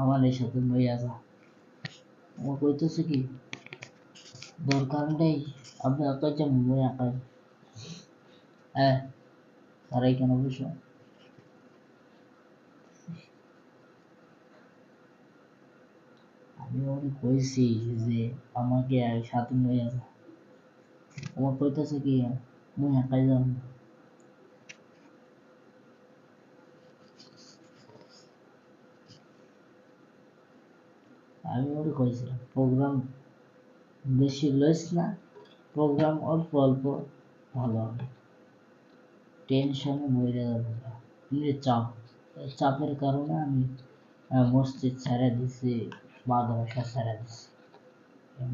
আমার এই সাথে লইয়া যা। ও কইতেছে কি দরকার নেই, আপনি একাই যান, মুই একাই। হ্যাঁ, তারাই কেন বসো? আমি ওকে কইছি যে আমাকে সাথে লইয়া যা। ও কইতেছে কি মুই একাই যাম। আমি ওকে কইছিলাম প্রোগ্রাম বেশি লইস না, প্রোগ্রাম অল্প অল্প ভালো হবে, টেনশনে মরে যাবে না। কিন্তু চাপের কারণে আমি মসজিদ ছেড়ে দিছি, মাদ্রাসা ছেড়ে দিছি।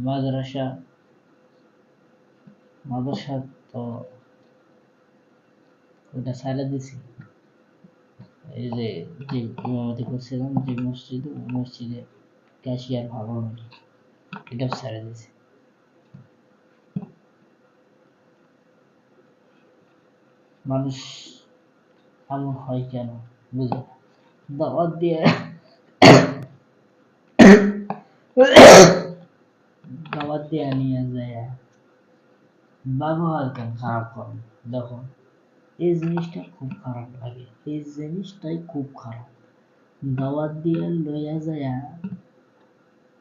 মাদ্রাসা মাদ্রাসা তো ওটা ছেড়ে দিছি। এই যে যে ইমামতি করছিলাম যে মসজিদে, ওই মসজিদে ক্যাশিয়ার ভালো না, এটাও ছেড়ে দিছি। মানুষ এমন হয় কেন বুঝো? দাওয়াত দিয়ে দাওয়াত দিয়ে নিয়ে যায় ব্যবহার কেন খারাপ করেন? দেখো, এই জিনিসটা খুব খারাপ লাগে, এই জিনিসটাই খুব খারাপ। দাওয়াত দিয়ে লইয়া যায়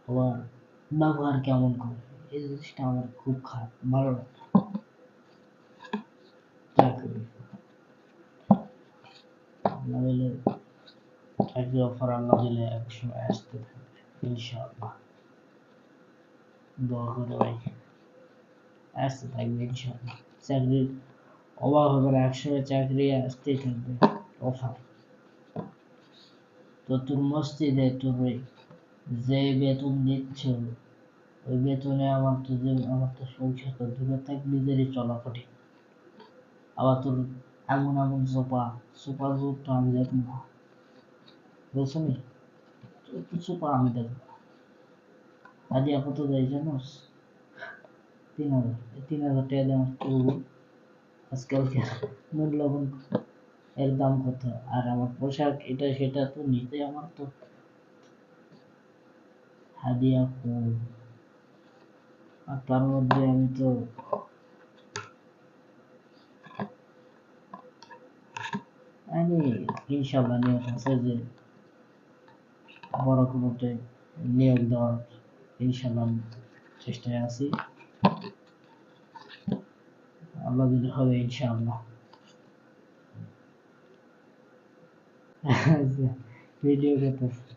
আবার ব্যবহার কেমন করে, এই জিনিসটা আমার খুব খারাপ, ভালো লাগে। চাকরি আল্লাহ দিলে, চাকরি অফার আল্লাহ দিলে একসময় আসতে থাকবে ইনশাআল্লাহ। দোয়া করে ভাই, আসতে থাকবে ইনশাআল্লাহ। চাকরির অভাব হবে না, একসময় চাকরি আসতেই থাকবে অফার। তো তোর মসজিদে তোর যে বেতন দিচ্ছ, ওই বেতনে আমার তো সংসার তো দূরে থাক, নিজেরই চলা কঠিন। আবার তোর এমন এমন সোফা জুট তো আমি দেখবো না, বুঝছো নি? সোফা আমি দেখবো। আদিয়া কত দেয় জানোস? 3,000। 3,000 টাকা দিয়ে আমার চলবো আজকালকে নুন লবণ এর দাম কত? আর আমার পোশাক এটা সেটা তো নিতে আমার তো হাদিয়া কম। আর তার মধ্যে আমি তো ইনশাল্লাহ নিয়ত আছে যে বড় কোনোতে নিয়োগ দেওয়ার, ইনশাল্লাহ চেষ্টায় আছি, আল্লাহ দিলে হবে ইনশাআল্লাহ। ভিডিও করতেছে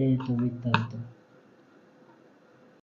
এই তো বৃত্তান্ত।